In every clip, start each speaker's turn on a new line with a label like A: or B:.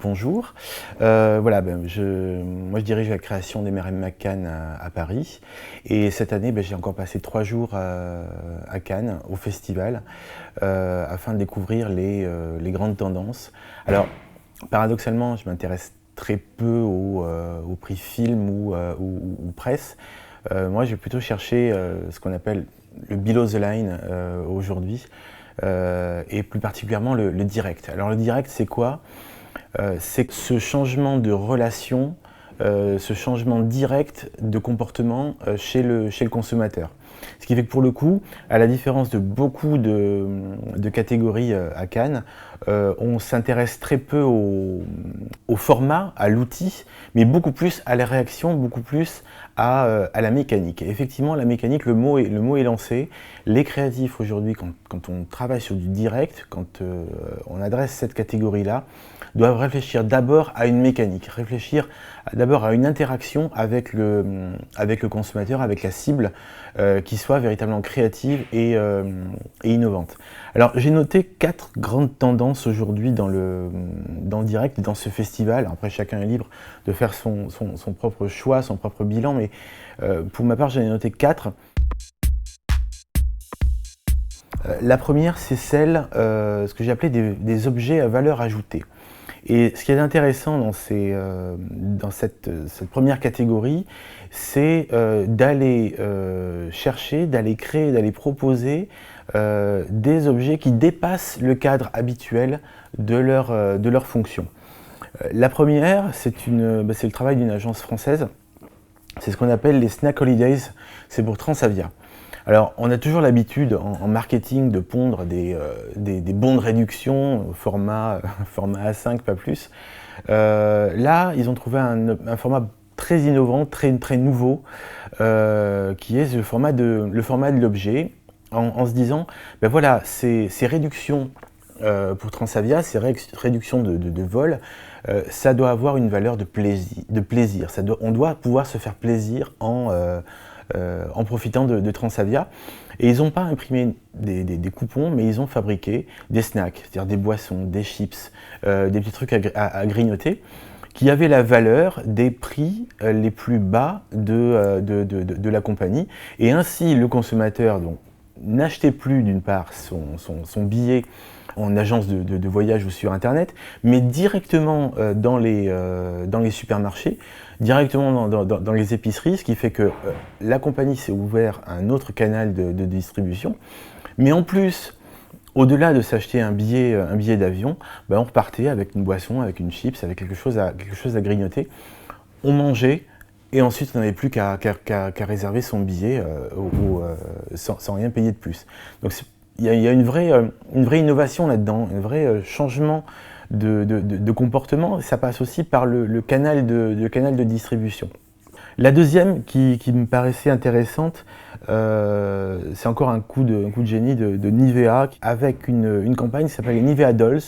A: Bonjour, moi je dirige la création d'Emerem McCann à Paris et cette année j'ai encore passé 3 jours à Cannes au festival afin de découvrir les grandes tendances. Alors paradoxalement je m'intéresse très peu au prix film ou presse. Moi j'ai plutôt cherché ce qu'on appelle le below the line aujourd'hui et plus particulièrement le direct. Alors le direct c'est quoi ? C'est ce changement de relation, ce changement direct de comportement chez le consommateur. Ce qui fait que pour le coup, à la différence de beaucoup de catégories à Cannes, on s'intéresse très peu au format, à l'outil, mais beaucoup plus à la réaction, beaucoup plus à la mécanique. Et effectivement, la mécanique, le mot est lancé. Les créatifs aujourd'hui, quand on travaille sur du direct, quand on adresse cette catégorie-là, doivent réfléchir d'abord à une mécanique, réfléchir d'abord à une interaction avec le consommateur, avec la cible, qui soit véritablement créative et innovante. Alors j'ai noté 4 grandes tendances aujourd'hui dans le direct et dans ce festival. Alors, après chacun est libre de faire son propre choix, son propre bilan, mais pour ma part j'en ai noté 4. La première c'est celle, ce que j'ai appelé des objets à valeur ajoutée. Et ce qui est intéressant dans cette première catégorie, c'est d'aller chercher, d'aller créer, d'aller proposer des objets qui dépassent le cadre habituel de leur fonction. La première, c'est le travail d'une agence française, c'est ce qu'on appelle les Snack Holidays, c'est pour Transavia. Alors, on a toujours l'habitude en marketing de pondre des bons de réduction, format A5, pas plus. Là, ils ont trouvé un format très innovant, très nouveau, qui est le format de l'objet, en se disant, ben voilà, ces réductions pour Transavia, ces réductions de vol, ça doit avoir une valeur de plaisir. On doit pouvoir se faire plaisir en profitant de Transavia. Et ils n'ont pas imprimé des coupons, mais ils ont fabriqué des snacks, c'est-à-dire des boissons, des chips, des petits trucs à grignoter, qui avaient la valeur des prix les plus bas de la compagnie. Et ainsi, le consommateur n'achetait plus d'une part son billet en agence de voyage ou sur internet, mais directement dans les supermarchés, directement dans les épiceries, ce qui fait que la compagnie s'est ouvert un autre canal de distribution. Mais en plus, au-delà de s'acheter un billet d'avion, on repartait avec une boisson, avec une chips, avec quelque chose à grignoter. On mangeait et ensuite on n'avait plus qu'à réserver son billet sans rien payer de plus. Donc il y a une vraie innovation là-dedans, un vrai changement de comportement. Ça passe aussi par le canal de distribution. La deuxième qui me paraissait intéressante, c'est encore un coup de génie de Nivea avec une campagne qui s'appelle les Nivea Dolls.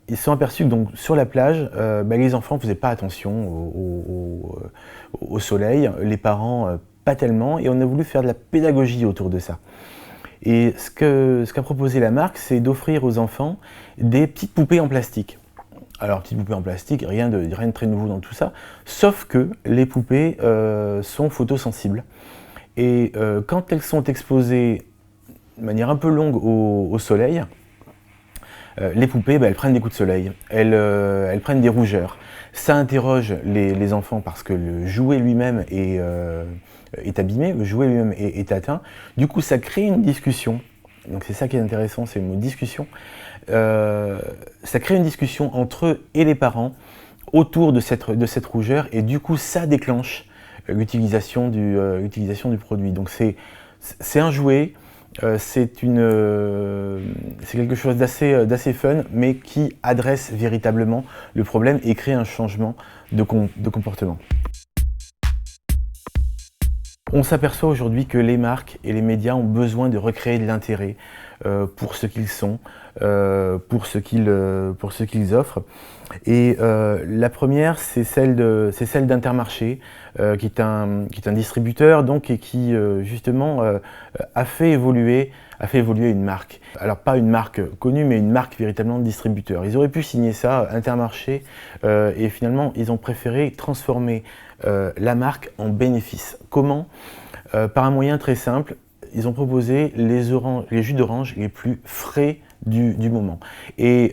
A: Ils se sont aperçus que donc, sur la plage, les enfants ne faisaient pas attention au soleil, les parents pas tellement, et on a voulu faire de la pédagogie autour de ça. Et ce qu'a proposé la marque, c'est d'offrir aux enfants des petites poupées en plastique. Alors, petites poupées en plastique, rien de très nouveau dans tout ça, sauf que les poupées sont photosensibles. Et quand elles sont exposées de manière un peu longue au soleil, les poupées, elles prennent des coups de soleil, elles prennent des rougeurs. Ça interroge les enfants parce que le jouet lui-même est abîmé, le jouet lui-même est atteint. Du coup, ça crée une discussion. Donc c'est ça qui est intéressant, c'est le mot discussion. Ça crée une discussion entre eux et les parents autour de cette rougeur, et du coup, ça déclenche l'utilisation du produit. Donc c'est un jouet. C'est quelque chose d'assez fun, mais qui adresse véritablement le problème et crée un changement de comportement. On s'aperçoit aujourd'hui que les marques et les médias ont besoin de recréer de l'intérêt pour ce qu'ils sont, pour ce qu'ils offrent. Et la première, c'est celle d'Intermarché, qui est un distributeur donc, et qui justement a fait évoluer une marque. Alors pas une marque connue, mais une marque véritablement de distributeur. Ils auraient pu signer ça, Intermarché, et finalement ils ont préféré transformer la marque en bénéfice. Comment? Par un moyen très simple. Ils ont proposé les jus d'orange les plus frais du moment. Et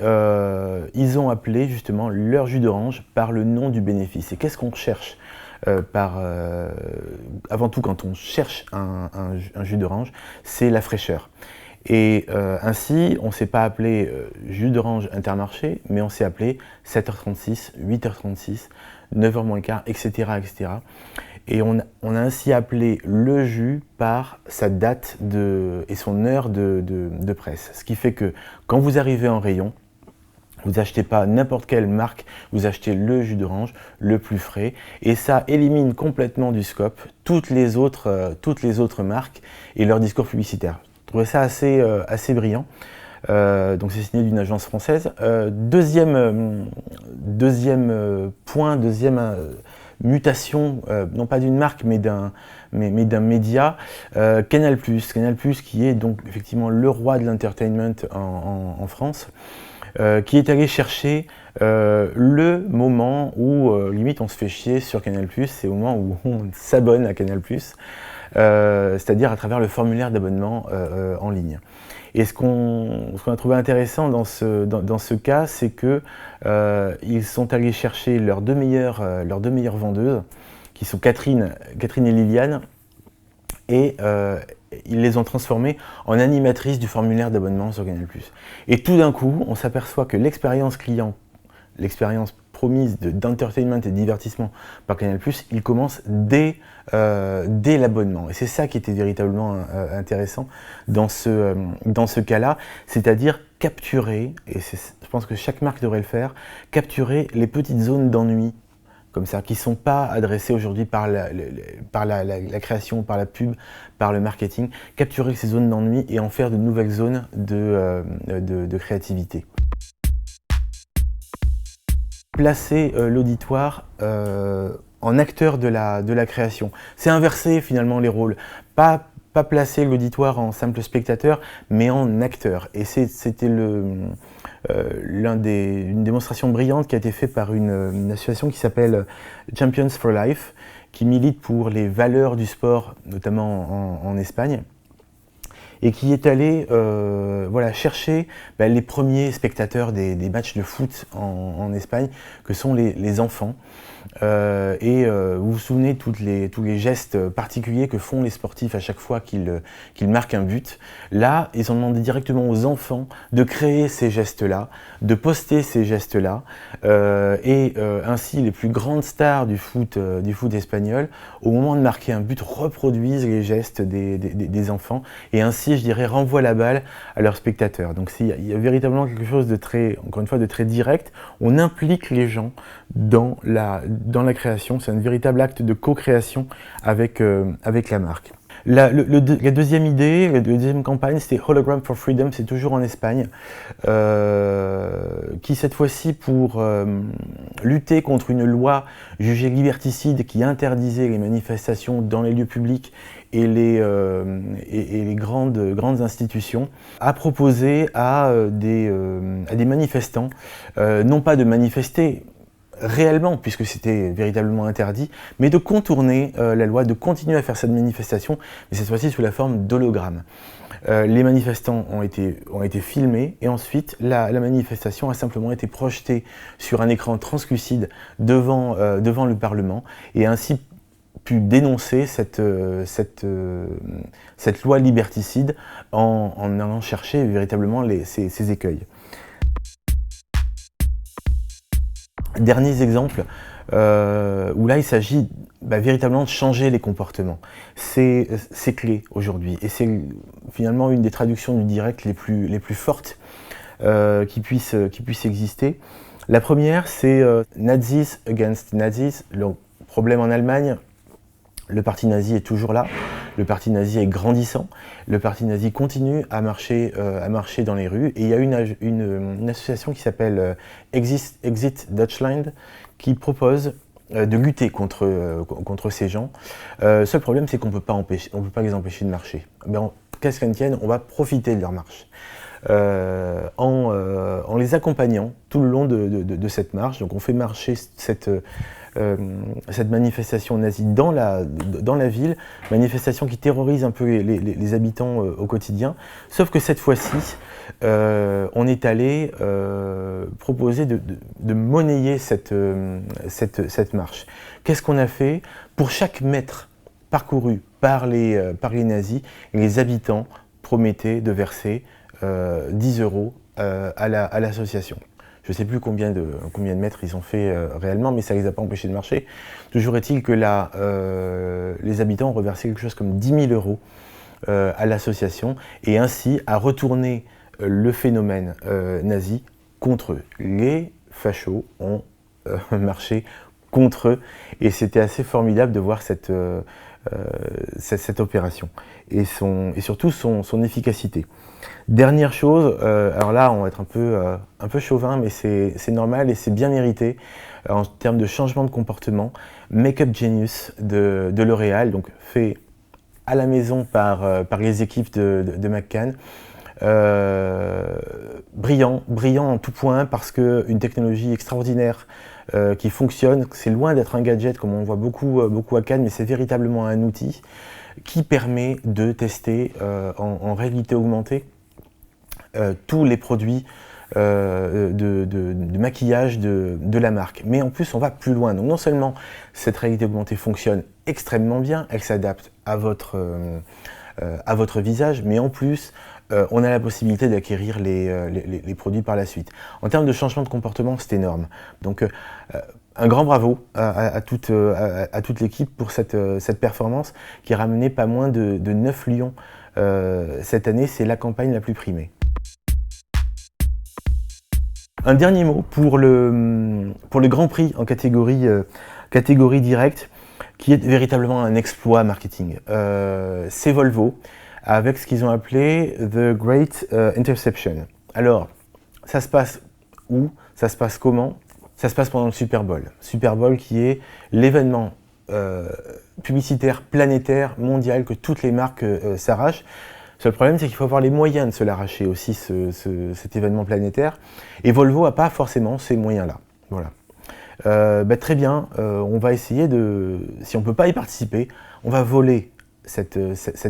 A: ils ont appelé justement leur jus d'orange par le nom du bénéfice. Et qu'est-ce qu'on cherche avant tout quand on cherche un jus d'orange? C'est la fraîcheur. Et ainsi, on ne s'est pas appelé jus d'orange Intermarché, mais on s'est appelé 7h36, 8h36, 9h moins le quart, etc., etc. Et on a ainsi appelé le jus par sa date et son heure de presse. Ce qui fait que quand vous arrivez en rayon, vous n'achetez pas n'importe quelle marque, vous achetez le jus d'orange le plus frais. Et ça élimine complètement du scope toutes les autres marques et leur discours publicitaire. Je trouvais ça assez brillant. Donc c'est signé d'une agence française. Deuxième point, mutation, non pas d'une marque, mais d'un média, Canal+. Canal+, qui est donc effectivement le roi de l'entertainment en France, qui est allé chercher le moment où limite on se fait chier sur Canal+, c'est au moment où on s'abonne à Canal+, c'est-à-dire à travers le formulaire d'abonnement en ligne. Et ce qu'on a trouvé intéressant dans ce cas, c'est que ils sont allés chercher leurs deux meilleures vendeuses, qui sont Catherine et Liliane, et ils les ont transformées en animatrices du formulaire d'abonnement sur Canal+. Et tout d'un coup, on s'aperçoit que l'expérience client, l'expérience promise d'entertainment et de divertissement par Canal+, il commence dès l'abonnement. Et c'est ça qui était véritablement intéressant dans ce cas-là, c'est-à-dire capturer, et je pense que chaque marque devrait le faire, capturer les petites zones d'ennui, comme ça, qui ne sont pas adressées aujourd'hui par la création, par la pub, par le marketing, capturer ces zones d'ennui et en faire de nouvelles zones de créativité. Placer l'auditoire en acteur de la création. C'est inverser finalement les rôles. Pas placer l'auditoire en simple spectateur, mais en acteur. Et c'était une démonstration brillante qui a été faite par une association qui s'appelle Champions for Life, qui milite pour les valeurs du sport, notamment en Espagne, et qui est allé chercher les premiers spectateurs des matchs de foot en Espagne, que sont les enfants. Vous vous souvenez tous les gestes particuliers que font les sportifs à chaque fois qu'ils marquent un but. Là, ils ont demandé directement aux enfants de créer ces gestes-là, de poster ces gestes-là, ainsi les plus grandes stars du foot espagnol, au moment de marquer un but, reproduisent les gestes des enfants, et ainsi, je dirais, renvoient la balle à leurs spectateurs. Donc il y a véritablement quelque chose de très direct. On implique les gens dans la création, c'est un véritable acte de co-création avec la marque. La deuxième idée, la deuxième campagne, c'était Hologram for Freedom, c'est toujours en Espagne, qui cette fois-ci, pour lutter contre une loi jugée liberticide qui interdisait les manifestations dans les lieux publics et les grandes institutions, a proposé à des manifestants, non pas de manifester réellement, puisque c'était véritablement interdit, mais de contourner la loi, de continuer à faire cette manifestation, mais cette fois-ci sous la forme d'hologrammes. Les manifestants ont été filmés, et ensuite la manifestation a simplement été projetée sur un écran translucide devant le Parlement, et ainsi pu dénoncer cette loi liberticide en allant chercher véritablement ces écueils. Derniers exemples où là il s'agit véritablement de changer les comportements. C'est clé aujourd'hui, et c'est finalement une des traductions du direct les plus fortes qui puissent exister. La première, c'est Nazis against Nazis. Le problème en Allemagne, le parti nazi est toujours là. le parti nazi est grandissant, le parti nazi continue à marcher dans les rues, et il y a une association qui s'appelle Exit Deutschland qui propose de lutter contre ces gens. Seul problème, c'est qu'on ne peut pas les empêcher de marcher. Qu'à ce qu'en tienne, on va profiter de leur marche. En les accompagnant tout le long de cette marche. Donc on fait marcher cette manifestation nazie dans la ville, manifestation qui terrorise un peu les habitants au quotidien, sauf que cette fois-ci, on est allé proposer de monnayer cette marche. Qu'est-ce qu'on a fait? Pour chaque mètre parcouru par les nazis, les habitants promettaient de verser 10 € à l'association. Je ne sais plus combien de mètres ils ont fait réellement, mais ça ne les a pas empêchés de marcher. Toujours est-il que là, les habitants ont reversé quelque chose comme 10 000 € à l'association, et ainsi a retourné le phénomène nazi contre eux. Les fachos ont marché contre eux, et c'était assez formidable de voir cette opération et surtout son efficacité. Dernière chose, alors là on va être un peu chauvin, mais c'est normal et c'est bien mérité en termes de changement de comportement. Make Up Genius de L'Oréal, donc fait à la maison par les équipes de McCann. Brillant en tout point, parce qu'une technologie extraordinaire qui fonctionne. C'est loin d'être un gadget comme on voit beaucoup à Cannes, mais c'est véritablement un outil qui permet de tester en réalité augmentée tous les produits de maquillage de la marque. Mais en plus, on va plus loin. Donc non seulement cette réalité augmentée fonctionne extrêmement bien, elle s'adapte à votre visage, mais en plus, on a la possibilité d'acquérir les produits par la suite. En termes de changement de comportement, c'est énorme. Donc un grand bravo à toute l'équipe pour cette performance qui a ramené pas moins de 9 lions cette année. C'est la campagne la plus primée. Un dernier mot pour le Grand Prix en catégorie directe, qui est véritablement un exploit marketing. C'est Volvo, avec ce qu'ils ont appelé The Great Interception. Alors, ça se passe où? Ça se passe comment? Ça se passe pendant le Super Bowl. Super Bowl qui est l'événement publicitaire planétaire, mondial, que toutes les marques s'arrachent. Le seul problème, c'est qu'il faut avoir les moyens de se l'arracher aussi, cet événement planétaire. Et Volvo n'a pas forcément ces moyens-là. Voilà. Très bien, on va essayer si on ne peut pas y participer, on va voler cet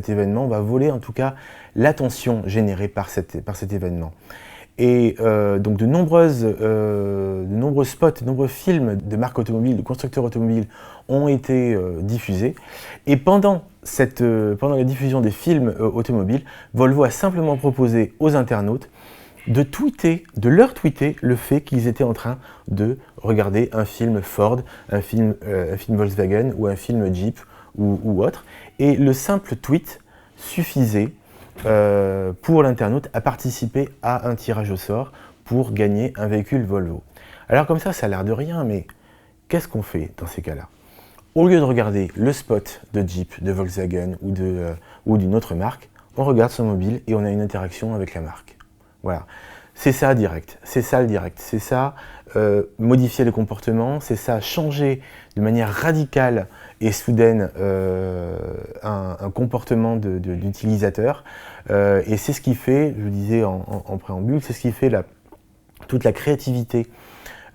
A: événement, on va voler en tout cas l'attention générée par cet événement. Et donc de nombreux spots, de nombreux films de marques automobiles, de constructeurs automobiles ont été diffusés. Et pendant la diffusion des films automobiles, Volvo a simplement proposé aux internautes de leur tweeter le fait qu'ils étaient en train de regarder un film Ford, un film Volkswagen ou un film Jeep ou autre. Et le simple tweet suffisait pour l'internaute à participer à un tirage au sort pour gagner un véhicule Volvo. Alors comme ça a l'air de rien, mais qu'est-ce qu'on fait dans ces cas-là? Au lieu de regarder le spot de Jeep, de Volkswagen ou d'une autre marque, on regarde son mobile et on a une interaction avec la marque. Voilà, c'est ça direct, c'est ça le direct, c'est ça modifier le comportement, c'est ça changer de manière radicale et soudaine un comportement d'utilisateur. Et c'est ce qui fait, je vous disais en préambule, c'est ce qui fait toute la créativité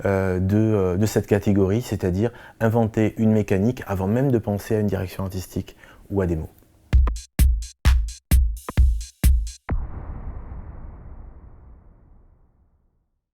A: de cette catégorie, c'est-à-dire inventer une mécanique avant même de penser à une direction artistique ou à des mots.